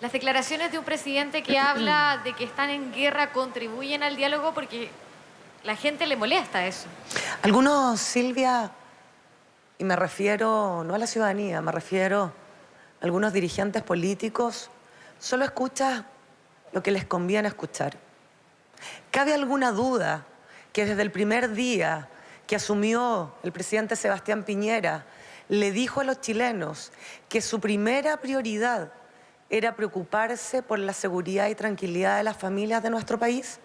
Las declaraciones de un presidente que habla de que están en guerra contribuyen al diálogo porque la gente le molesta eso. Algunos, Silvia, y me refiero no a la ciudadanía, me refiero a algunos dirigentes políticos, solo escuchan lo que les conviene escuchar. ¿Cabe alguna duda que desde el primer día que asumió el presidente Sebastián Piñera, le dijo a los chilenos que su primera prioridad era preocuparse por la seguridad y tranquilidad de las familias de nuestro país?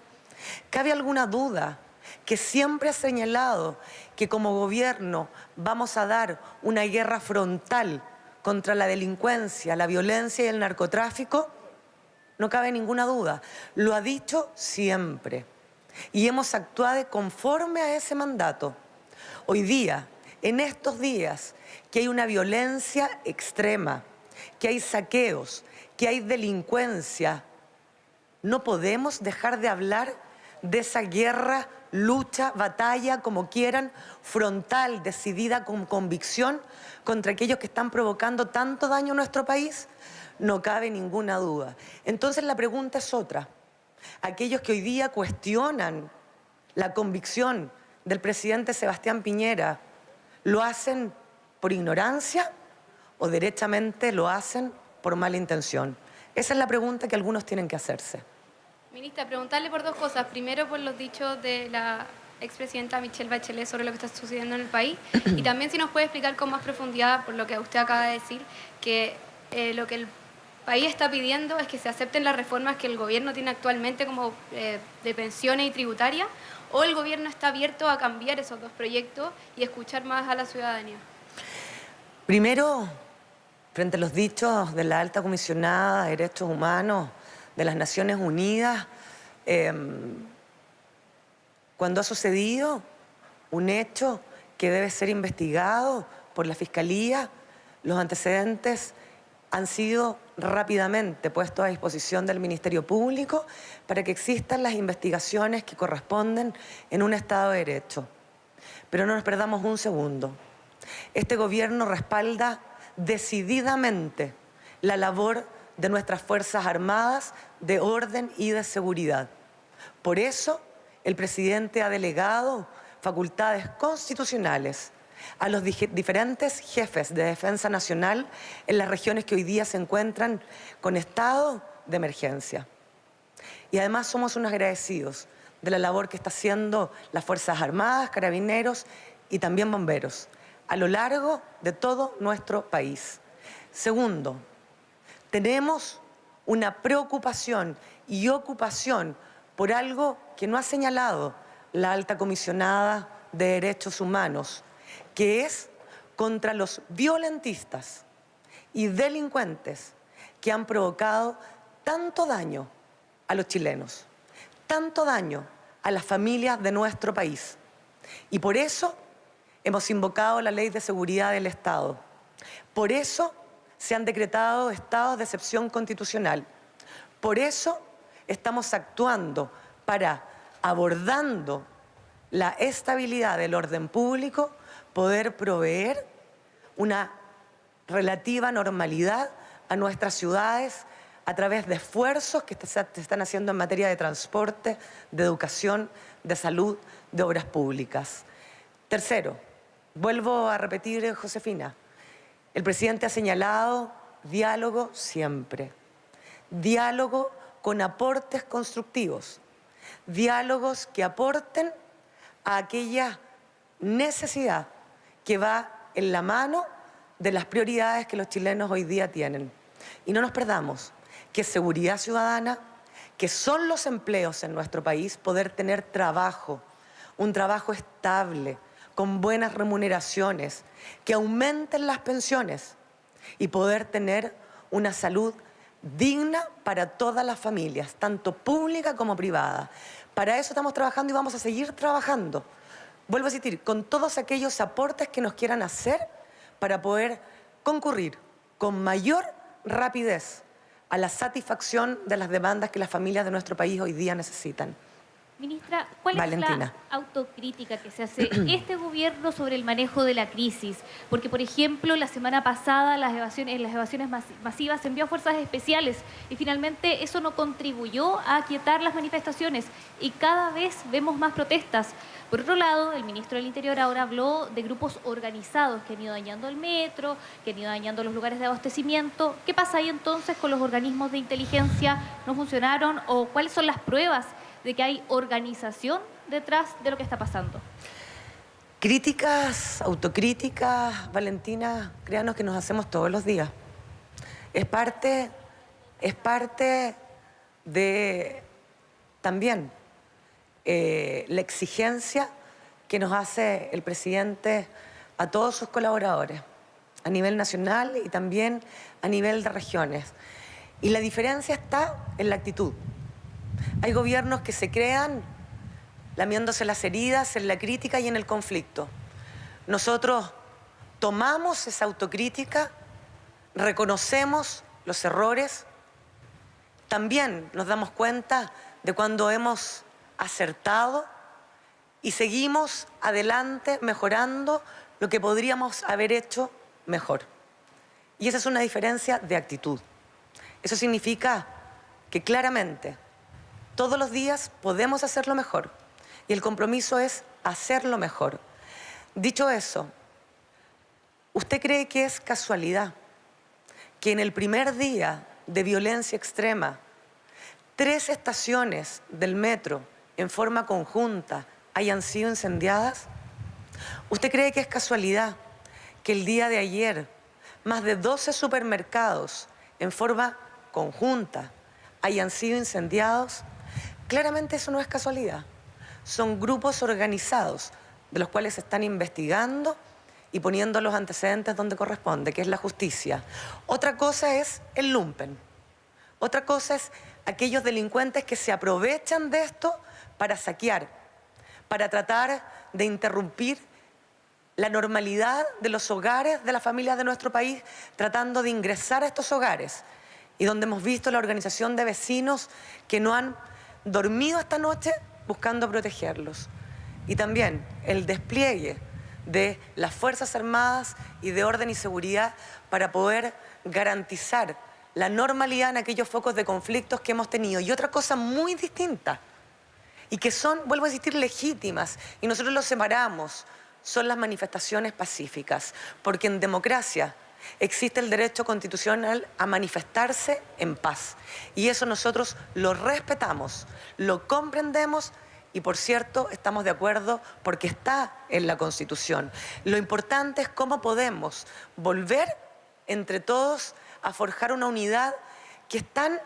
¿Cabe alguna duda que siempre ha señalado que como gobierno vamos a dar una guerra frontal contra la delincuencia, la violencia y el narcotráfico? No cabe ninguna duda, lo ha dicho siempre y hemos actuado conforme a ese mandato. Hoy día, en estos días, que hay una violencia extrema, que hay saqueos, que hay delincuencia, no podemos dejar de hablar de esa guerra, lucha, batalla, como quieran, frontal, decidida con convicción contra aquellos que están provocando tanto daño a nuestro país. No cabe ninguna duda. Entonces la pregunta es otra. Aquellos que hoy día cuestionan la convicción del presidente Sebastián Piñera, ¿lo hacen por ignorancia o derechamente lo hacen por mala intención? Esa es la pregunta que algunos tienen que hacerse. Ministra, preguntarle por dos cosas. Primero, por los dichos de la expresidenta Michelle Bachelet sobre lo que está sucediendo en el país. Y también si nos puede explicar con más profundidad, por lo que usted acaba de decir, que lo que el país está pidiendo es que se acepten las reformas que el gobierno tiene actualmente como de pensiones y tributarias, o el gobierno está abierto a cambiar esos dos proyectos y escuchar más a la ciudadanía. Primero, frente a los dichos de la alta comisionada de Derechos Humanos de las Naciones Unidas, cuando ha sucedido un hecho que debe ser investigado por la Fiscalía, los antecedentes han sido rápidamente puestos a disposición del Ministerio Público para que existan las investigaciones que corresponden en un Estado de Derecho. Pero no nos perdamos un segundo. Este gobierno respalda decididamente la labor de nuestras Fuerzas Armadas de orden y de seguridad. Por eso, el presidente ha delegado facultades constitucionales a los diferentes jefes de defensa nacional en las regiones que hoy día se encuentran con estado de emergencia. Y además somos unos agradecidos de la labor que está haciendo las Fuerzas Armadas, Carabineros y también bomberos a lo largo de todo nuestro país. Segundo, tenemos una preocupación y ocupación por algo que no ha señalado la alta comisionada de Derechos Humanos, que es contra los violentistas y delincuentes que han provocado tanto daño a los chilenos, tanto daño a las familias de nuestro país. Y por eso hemos invocado la Ley de Seguridad del Estado. Por eso se han decretado estados de excepción constitucional. Por eso estamos actuando para, abordando la estabilidad del orden público, poder proveer una relativa normalidad a nuestras ciudades a través de esfuerzos que se están haciendo en materia de transporte, de educación, de salud, de obras públicas. Tercero, vuelvo a repetir, Josefina, el presidente ha señalado diálogo siempre, diálogo con aportes constructivos, diálogos que aporten a aquella necesidad que va en la mano de las prioridades que los chilenos hoy día tienen. Y no nos perdamos que seguridad ciudadana, que son los empleos en nuestro país, poder tener trabajo, un trabajo estable, con buenas remuneraciones, que aumenten las pensiones y poder tener una salud digna para todas las familias, tanto pública como privada. Para eso estamos trabajando y vamos a seguir trabajando. Vuelvo a insistir, con todos aquellos aportes que nos quieran hacer para poder concurrir con mayor rapidez a la satisfacción de las demandas que las familias de nuestro país hoy día necesitan. Ministra, ¿cuál es Valentina. la autocrítica que se hace este gobierno sobre el manejo de la crisis? Porque, por ejemplo, la semana pasada en las evasiones masivas se envió a fuerzas especiales y finalmente eso no contribuyó a aquietar las manifestaciones y cada vez vemos más protestas. Por otro lado, el ministro del Interior ahora habló de grupos organizados que han ido dañando el metro, que han ido dañando los lugares de abastecimiento. ¿Qué pasa ahí entonces con los organismos de inteligencia? ¿No funcionaron? ¿O cuáles son las pruebas de que hay organización detrás de lo que está pasando? Críticas, autocríticas, Valentina, créanos que nos hacemos todos los días. Es parte de también la exigencia que nos hace el presidente a todos sus colaboradores, a nivel nacional y también a nivel de regiones. Y la diferencia está en la actitud. Hay gobiernos que se crean lamiéndose las heridas en la crítica y en el conflicto. Nosotros tomamos esa autocrítica, reconocemos los errores, también nos damos cuenta de cuando hemos acertado y seguimos adelante mejorando lo que podríamos haber hecho mejor. Y esa es una diferencia de actitud. Eso significa que claramente todos los días podemos hacerlo mejor y el compromiso es hacerlo mejor. Dicho eso, ¿usted cree que es casualidad que en el primer día de violencia extrema 3 estaciones del metro en forma conjunta hayan sido incendiadas? ¿Usted cree que es casualidad que el día de ayer más de 12 supermercados en forma conjunta hayan sido incendiados? Claramente eso no es casualidad. Son grupos organizados de los cuales se están investigando y poniendo los antecedentes donde corresponde, que es la justicia. Otra cosa es el lumpen. Otra cosa es aquellos delincuentes que se aprovechan de esto para saquear, para tratar de interrumpir la normalidad de los hogares de las familias de nuestro país, tratando de ingresar a estos hogares. Y donde hemos visto la organización de vecinos que no han dormido esta noche buscando protegerlos. Y también el despliegue de las Fuerzas Armadas y de orden y seguridad para poder garantizar la normalidad en aquellos focos de conflictos que hemos tenido. Y otra cosa muy distinta, y que son, vuelvo a insistir, legítimas, y nosotros los separamos, son las manifestaciones pacíficas, porque en democracia existe el derecho constitucional a manifestarse en paz. Y eso nosotros lo respetamos, lo comprendemos y, por cierto, estamos de acuerdo porque está en la Constitución. Lo importante es cómo podemos volver entre todos a forjar una unidad que es tan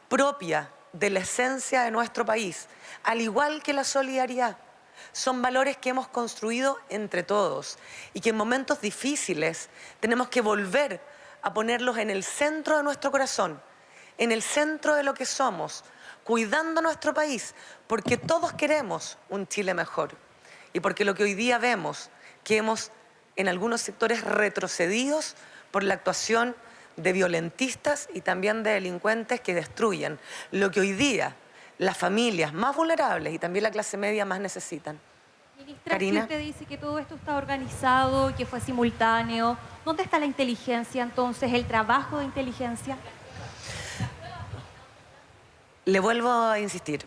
propia de la esencia de nuestro país, al igual que la solidaridad. Son valores que hemos construido entre todos y que en momentos difíciles tenemos que volver a ponerlos en el centro de nuestro corazón, en el centro de lo que somos, cuidando nuestro país, porque todos queremos un Chile mejor y porque lo que hoy día vemos, que hemos en algunos sectores retrocedidos por la actuación de violentistas y también de delincuentes que destruyen lo que hoy día las familias más vulnerables y también la clase media más necesitan. Ministra, Karina. si usted dice que todo esto está organizado y que fue simultáneo, ¿dónde está la inteligencia entonces, el trabajo de inteligencia? Le vuelvo a insistir,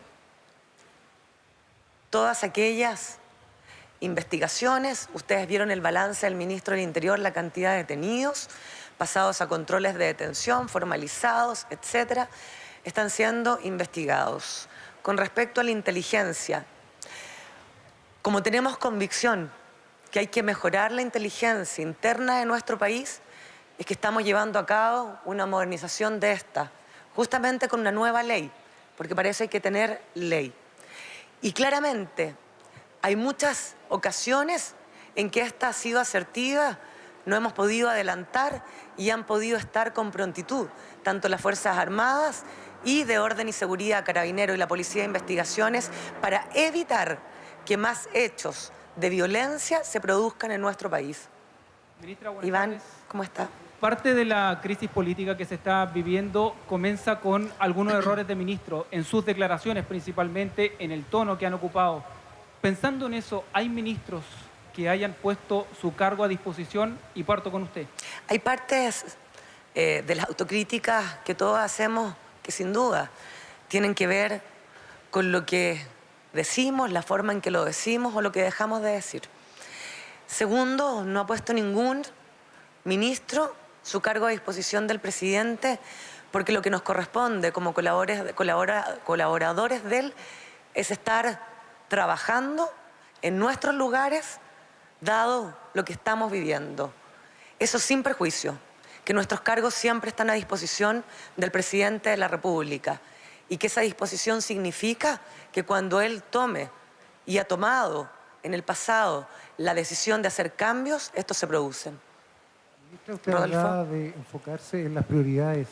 todas aquellas investigaciones, ustedes vieron el balance del ministro del Interior, la cantidad de detenidos, pasados a controles de detención, formalizados, etcétera, están siendo investigados. Con respecto a la inteligencia, como tenemos convicción que hay que mejorar la inteligencia interna de nuestro país, es que estamos llevando a cabo una modernización de esta, justamente con una nueva ley, porque para eso hay que tener ley. Y claramente hay muchas ocasiones en que esta ha sido asertiva, no hemos podido adelantar y han podido estar con prontitud, tanto las Fuerzas Armadas y de Orden y Seguridad, Carabineros y la Policía de Investigaciones, para evitar que más hechos de violencia se produzcan en nuestro país. Ministra, buenas Iván, tardes. ¿cómo está? Parte de la crisis política que se está viviendo comienza con algunos errores de ministros en sus declaraciones, principalmente en el tono que han ocupado. Pensando en eso, ¿hay ministros que hayan puesto su cargo a disposición? Y parto con usted. Hay partes de las autocríticas que todos hacemos que sin duda tienen que ver con lo que decimos, la forma en que lo decimos o lo que dejamos de decir. Segundo, no ha puesto ningún ministro su cargo a disposición del presidente, porque lo que nos corresponde como colaboradores de él es estar trabajando en nuestros lugares, dado lo que estamos viviendo. Eso sin prejuicio, que nuestros cargos siempre están a disposición del presidente de la República y que esa disposición significa que cuando él tome y ha tomado en el pasado la decisión de hacer cambios, estos se producen. Ministra, usted hablaba de enfocarse en las prioridades.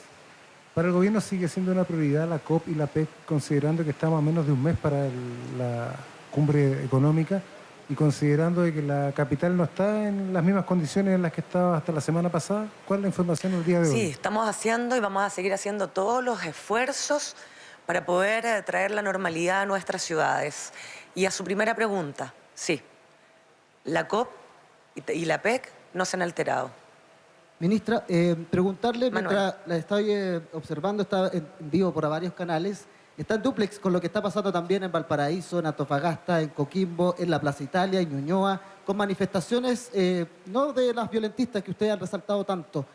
Para el gobierno sigue siendo una prioridad la COP y la PEC, considerando que estamos a menos de un mes para la cumbre económica y considerando de que la capital no está en las mismas condiciones en las que estaba hasta la semana pasada. ¿Cuál es la información el día de hoy? Sí, estamos haciendo y vamos a seguir haciendo todos los esfuerzos para poder traer la normalidad a nuestras ciudades. Y a su primera pregunta, sí, la COP y la PEC no se han alterado. Ministra, preguntarle, Manuel. mientras la estoy observando, está en vivo por varios canales, está en dúplex con lo que está pasando también en Valparaíso, en Antofagasta, en Coquimbo, en la Plaza Italia, en Ñuñoa, con manifestaciones no de las violentistas que ustedes han resaltado tanto.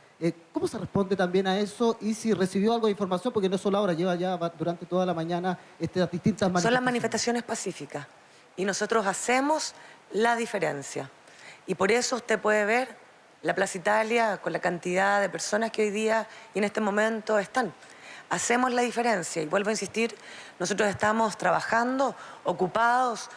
¿Cómo se responde también a eso? Y si recibió algo de información, porque no solo ahora, lleva ya durante toda la mañana estas distintas manifestaciones. Son las manifestaciones pacíficas y nosotros hacemos la diferencia. Y por eso usted puede ver la Plaza Italia con la cantidad de personas que hoy día y en este momento están. Hacemos la diferencia y vuelvo a insistir, nosotros estamos trabajando, ocupados,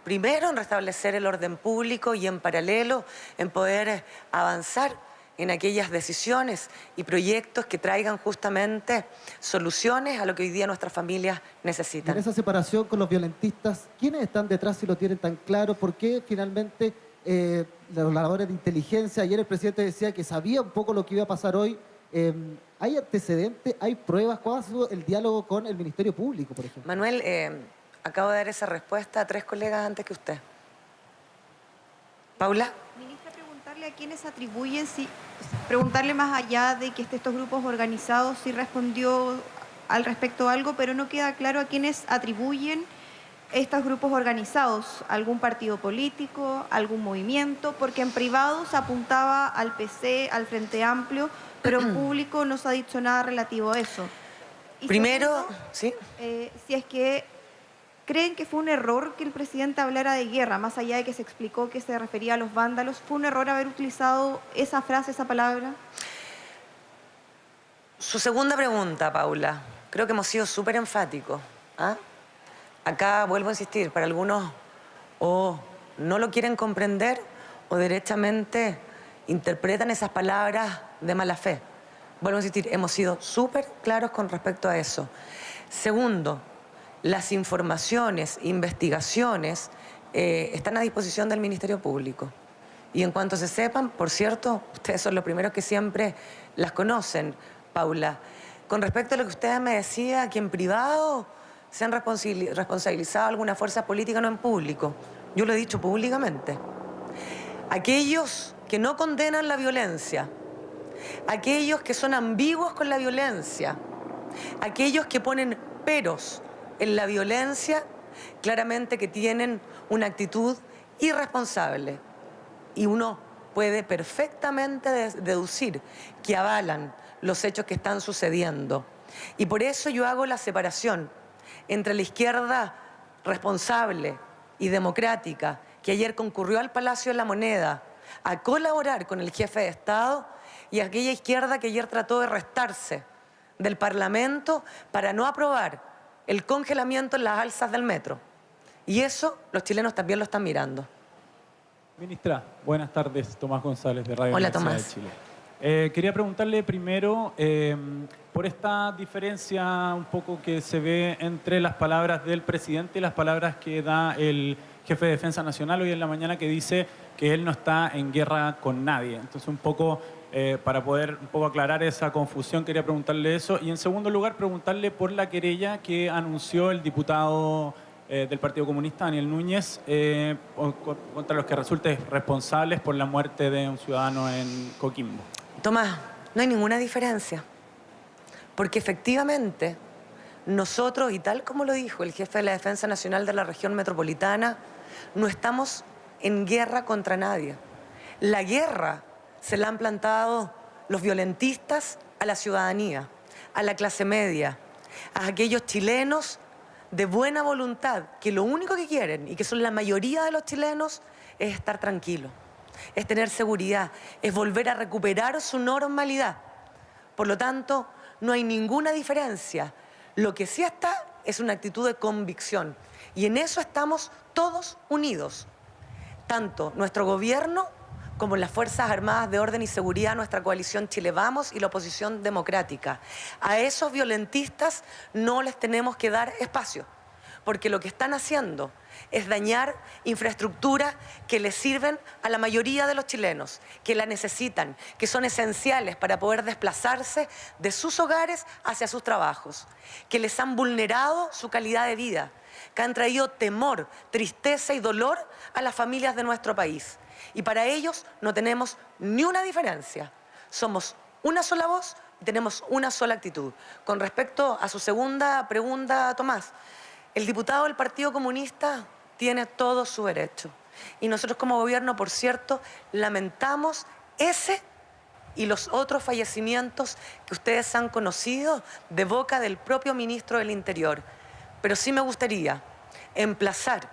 primero en restablecer el orden público y en paralelo en poder avanzar en aquellas decisiones y proyectos que traigan justamente soluciones a lo que hoy día nuestras familias necesitan. En esa separación con los violentistas, ¿quiénes están detrás si lo tienen tan claro? ¿Por qué finalmente los labores de inteligencia? Ayer el presidente decía que sabía un poco lo que iba a pasar hoy. ¿Hay antecedentes? ¿Hay pruebas? ¿Cuál ha sido el diálogo con el Ministerio Público, por ejemplo? Manuel, acabo de dar esa respuesta a 3 colegas antes que usted. ¿Paula? Ministra, preguntarle a quiénes atribuyen, preguntarle más allá de que estos grupos organizados, si respondió al respecto algo, pero no queda claro a quiénes atribuyen estos grupos organizados, algún partido político, algún movimiento, porque en privado se apuntaba al PC, al Frente Amplio, pero en público no se ha dicho nada relativo a eso. Y Primero, segundo, ¿sí? Si es que creen que fue un error que el presidente hablara de guerra, más allá de que se explicó que se refería a los vándalos, ¿fue un error haber utilizado esa frase, esa palabra? Su segunda pregunta, Paula. Creo que hemos sido súper enfáticos. ¿Ah? Acá vuelvo a insistir, para algunos o no lo quieren comprender o derechamente interpretan esas palabras de mala fe. Vuelvo a insistir, hemos sido súper claros con respecto a eso. Segundo, las informaciones, investigaciones están a disposición del Ministerio Público. Y en cuanto se sepan, por cierto, ustedes son los primeros que siempre las conocen, Paula. Con respecto a lo que usted me decía, que en privado se han responsabilizado alguna fuerza política, no en público. Yo lo he dicho públicamente. Aquellos que no condenan la violencia, aquellos que son ambiguos con la violencia, aquellos que ponen peros en la violencia, claramente que tienen una actitud irresponsable. Y uno puede perfectamente deducir que avalan los hechos que están sucediendo. Y por eso yo hago la separación entre la izquierda responsable y democrática, que ayer concurrió al Palacio de la Moneda a colaborar con el jefe de Estado, y aquella izquierda que ayer trató de restarse del Parlamento para no aprobar el congelamiento en las alzas del metro. Y eso los chilenos también lo están mirando. Ministra, buenas tardes. Tomás González, de Radio Hola, Universidad Tomás. de Chile. Quería preguntarle primero por esta diferencia un poco que se ve entre las palabras del presidente y las palabras que da el jefe de Defensa Nacional hoy en la mañana, que dice que él no está en guerra con nadie. Entonces, un poco para poder un poco aclarar esa confusión, quería preguntarle eso. Y en segundo lugar, preguntarle por la querella que anunció el diputado del Partido Comunista, Daniel Núñez, contra los que resulten responsables por la muerte de un ciudadano en Coquimbo. Tomás, no hay ninguna diferencia, porque efectivamente nosotros, y tal como lo dijo el jefe de la Defensa Nacional de la región metropolitana, no estamos en guerra contra nadie. La guerra se la han plantado los violentistas a la ciudadanía, a la clase media, a aquellos chilenos de buena voluntad, que lo único que quieren, y que son la mayoría de los chilenos, es estar tranquilos, es tener seguridad, es volver a recuperar su normalidad. Por lo tanto, no hay ninguna diferencia. Lo que sí está es una actitud de convicción, y en eso estamos todos unidos, tanto nuestro gobierno como las Fuerzas Armadas de Orden y Seguridad, nuestra coalición Chile Vamos y la oposición democrática. A esos violentistas no les tenemos que dar espacio, porque lo que están haciendo es dañar infraestructura que les sirven a la mayoría de los chilenos, que la necesitan, que son esenciales para poder desplazarse de sus hogares hacia sus trabajos, que les han vulnerado su calidad de vida, que han traído temor, tristeza y dolor a las familias de nuestro país. Y para ellos no tenemos ni una diferencia. Somos una sola voz y tenemos una sola actitud. Con respecto a su segunda pregunta, Tomás, el diputado del Partido Comunista tiene todo su derecho. Y nosotros como gobierno, por cierto, lamentamos ese y los otros fallecimientos que ustedes han conocido de boca del propio ministro del Interior. Pero sí me gustaría emplazar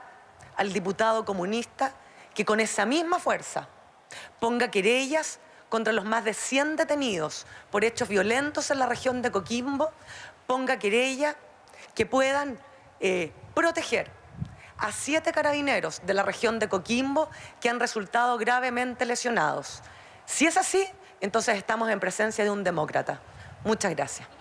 al diputado comunista que con esa misma fuerza ponga querellas contra los más de 100 detenidos por hechos violentos en la región de Coquimbo, ponga querellas que puedan proteger a 7 carabineros de la región de Coquimbo que han resultado gravemente lesionados. Si es así, entonces estamos en presencia de un demócrata. Muchas gracias.